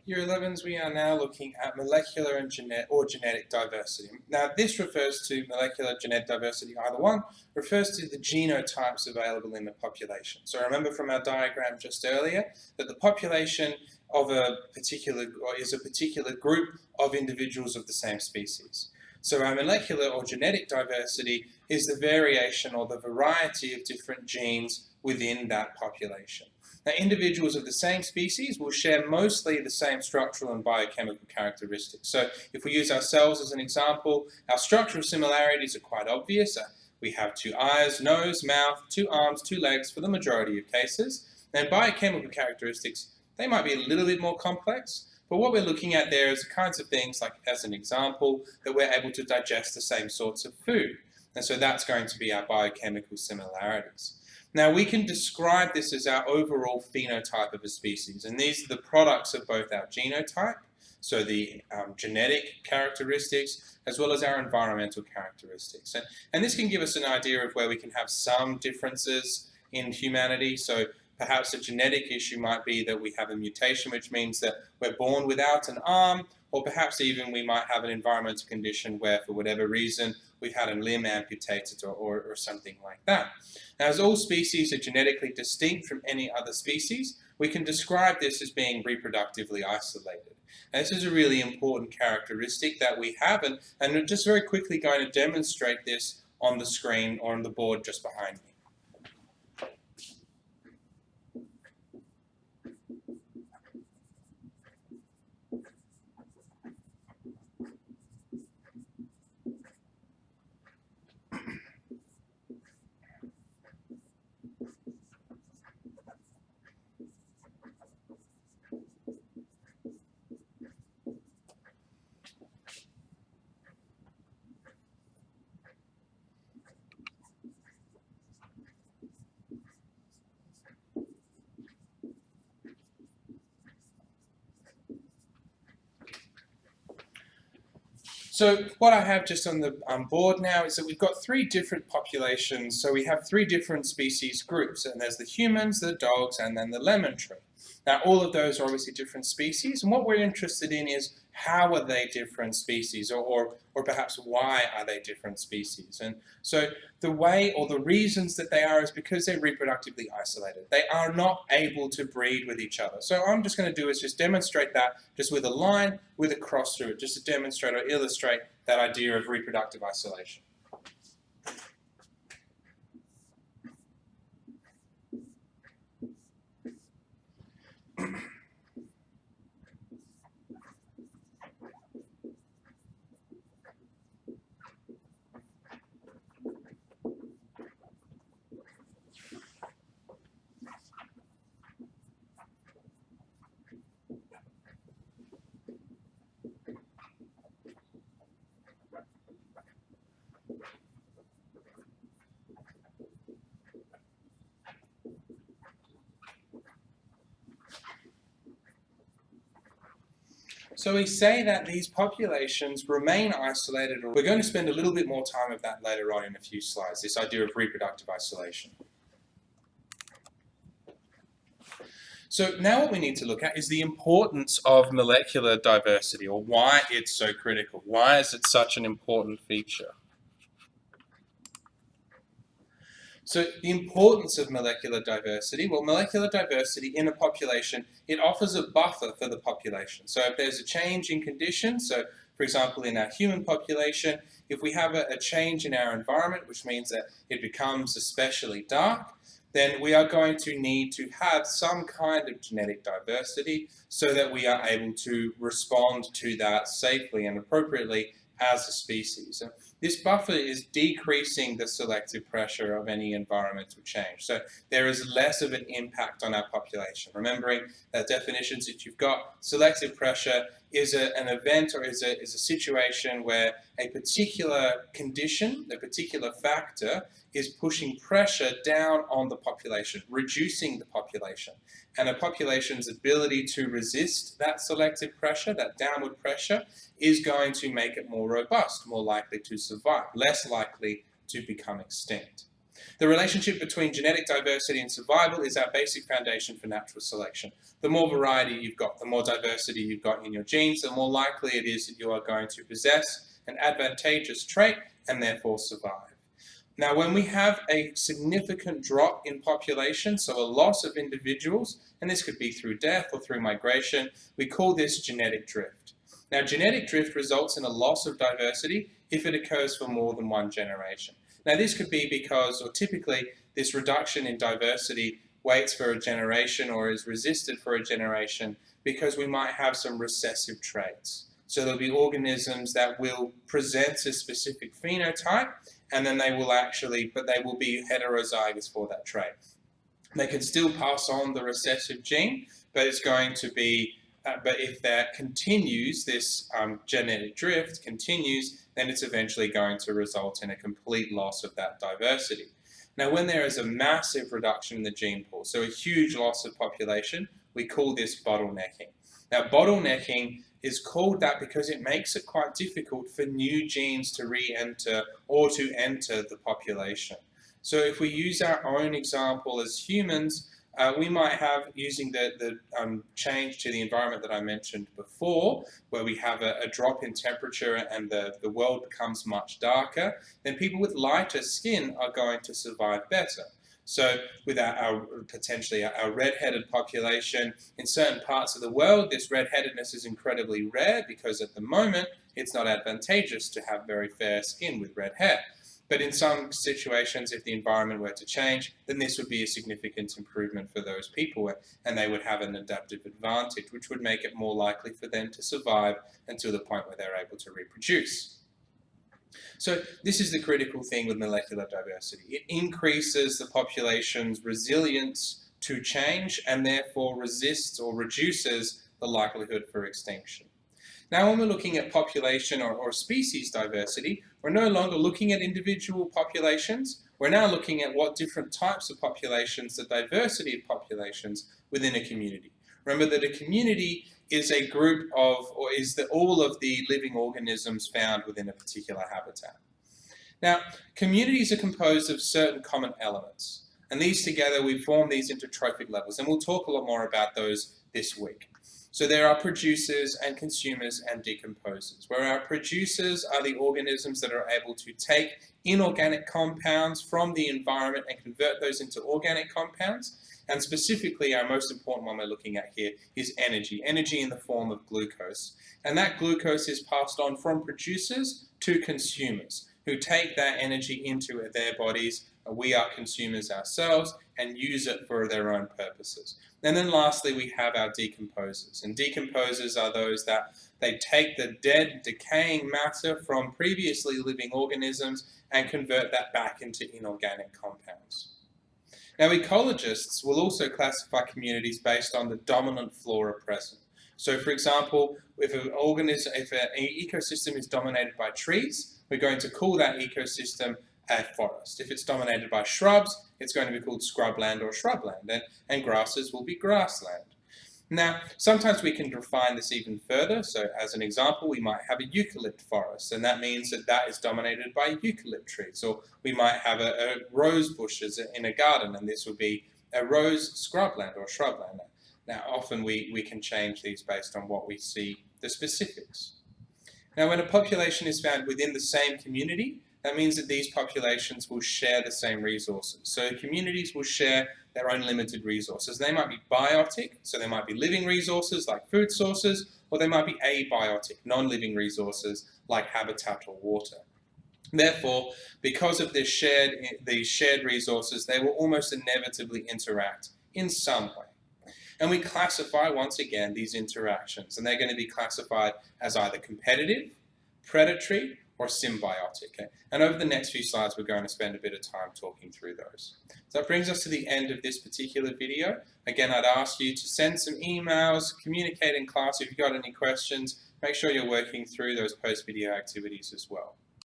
Year 11s, we are now looking at molecular and genetic diversity. Now, this refers to molecular genetic diversity, either one, refers to the genotypes available in the population. So remember from our diagram just earlier that the population of is a particular group of individuals of the same species. So our molecular or genetic diversity is the variation or the variety of different genes within that population. Now, individuals of the same species will share mostly the same structural and biochemical characteristics. So if we use ourselves as an example, our structural similarities are quite obvious. We have two eyes, nose, mouth, two arms, two legs for the majority of cases. And biochemical characteristics, they might be a little bit more complex, but what we're looking at there is the kinds of things, like as an example, that we're able to digest the same sorts of food. And so that's going to be our biochemical similarities. Now, we can describe this as our overall phenotype of a species, and these are the products of both our genotype, so the genetic characteristics, as well as our environmental characteristics. And this can give us an idea of where we can have some differences in humanity. So perhaps a genetic issue might be that we have a mutation, which means that we're born without an arm, or perhaps even we might have an environmental condition where, for whatever reason, we've had a limb amputated or something like that. Now, as all species are genetically distinct from any other species, we can describe this as being reproductively isolated. And this is a really important characteristic that we have, and I'm just very quickly going to demonstrate this on the screen or on the board just behind me. So what I have just on the board now is that we've got three different populations. So we have three different species groups, and there's the humans, the dogs, and then the lemon tree. Now, all of those are obviously different species, and what we're interested in is how are they different species, or perhaps why are they different species? And so the way or the reasons that they are is because they're reproductively isolated. They are not able to breed with each other. So I'm just going to do is just demonstrate that just with a line with a cross through it, just to demonstrate or illustrate that idea of reproductive isolation. So we say that these populations remain isolated. We're going to spend a little bit more time of that later on in a few slides, this idea of reproductive isolation. So now what we need to look at is the importance of molecular diversity, or why it's so critical. Why is it such an important feature? So the importance of molecular diversity, well, molecular diversity in a population, it offers a buffer for the population. So if there's a change in conditions, so for example, in our human population, if we have a change in our environment, which means that it becomes especially dark, then we are going to need to have some kind of genetic diversity so that we are able to respond to that safely and appropriately as a species. And this buffer is decreasing the selective pressure of any environmental change. So there is less of an impact on our population. Remembering that definitions that you've got, selective pressure is an event or is a situation where a particular condition, a particular factor, is pushing pressure down on the population, reducing the population. And a population's ability to resist that selective pressure, that downward pressure, is going to make it more robust, more likely to survive, less likely to become extinct. The relationship between genetic diversity and survival is our basic foundation for natural selection. The more variety you've got, the more diversity you've got in your genes, the more likely it is that you are going to possess an advantageous trait and therefore survive. Now, when we have a significant drop in population, so a loss of individuals, and this could be through death or through migration, we call this genetic drift. Now, genetic drift results in a loss of diversity if it occurs for more than one generation. Now, this could be because, or typically, this reduction in diversity waits for a generation or is resisted for a generation because we might have some recessive traits. So there'll be organisms that will present a specific phenotype, and then they will be heterozygous for that trait. They can still pass on the recessive gene, but it's going to be, but if that continues, this genetic drift continues, then it's eventually going to result in a complete loss of that diversity. Now, when there is a massive reduction in the gene pool, so a huge loss of population, we call this bottlenecking. Now, bottlenecking is called that because it makes it quite difficult for new genes to re-enter or to enter the population. So if we use our own example as humans, we might have, using the change to the environment that I mentioned before, where we have a drop in temperature and the world becomes much darker, then people with lighter skin are going to survive better. So with potentially our red-headed population, in certain parts of the world, this red-headedness is incredibly rare because at the moment, it's not advantageous to have very fair skin with red hair. But in some situations, if the environment were to change, then this would be a significant improvement for those people, and they would have an adaptive advantage, which would make it more likely for them to survive until the point where they're able to reproduce. So this is the critical thing with molecular diversity. It increases the population's resilience to change and therefore resists or reduces the likelihood for extinction. Now, when we're looking at population or species diversity, we're no longer looking at individual populations. We're now looking at what different types of populations, the diversity of populations within a community. Remember that a community is a group of, or is all of the living organisms found within a particular habitat. Now, communities are composed of certain common elements, and these together, we form these into trophic levels, and we'll talk a lot more about those this week. So there are producers and consumers and decomposers, where our producers are the organisms that are able to take inorganic compounds from the environment and convert those into organic compounds. And specifically, our most important one we're looking at here is energy in the form of glucose. And that glucose is passed on from producers to consumers, who take that energy into their bodies. We are consumers ourselves and use it for their own purposes. And then lastly, we have our decomposers. And decomposers are those that they take the dead, decaying matter from previously living organisms and convert that back into inorganic compounds. Now, ecologists will also classify communities based on the dominant flora present. So, for example, if an ecosystem is dominated by trees, we're going to call that ecosystem a forest. If it's dominated by shrubs, it's going to be called scrubland or shrubland, and grasses will be grassland. Now, sometimes we can refine this even further. So as an example, we might have a eucalypt forest, and that means that is dominated by eucalypt trees. Or we might have a rose bushes in a garden, and this would be a rose scrubland or shrubland. Now, often we can change these based on what we see the specifics. Now, when a population is found within the same community, that means that these populations will share the same resources. So communities will share their own limited resources. They might be biotic, so they might be living resources like food sources, or they might be abiotic, non-living resources like habitat or water. Therefore, because of these shared resources, they will almost inevitably interact in some way. And we classify, once again, these interactions, and they're going to be classified as either competitive, predatory, or symbiotic. And over the next few slides, we're going to spend a bit of time talking through those. So that brings us to the end of this particular video. Again, I'd ask you to send some emails, communicate in class if you've got any questions. Make sure you're working through those post-video activities as well.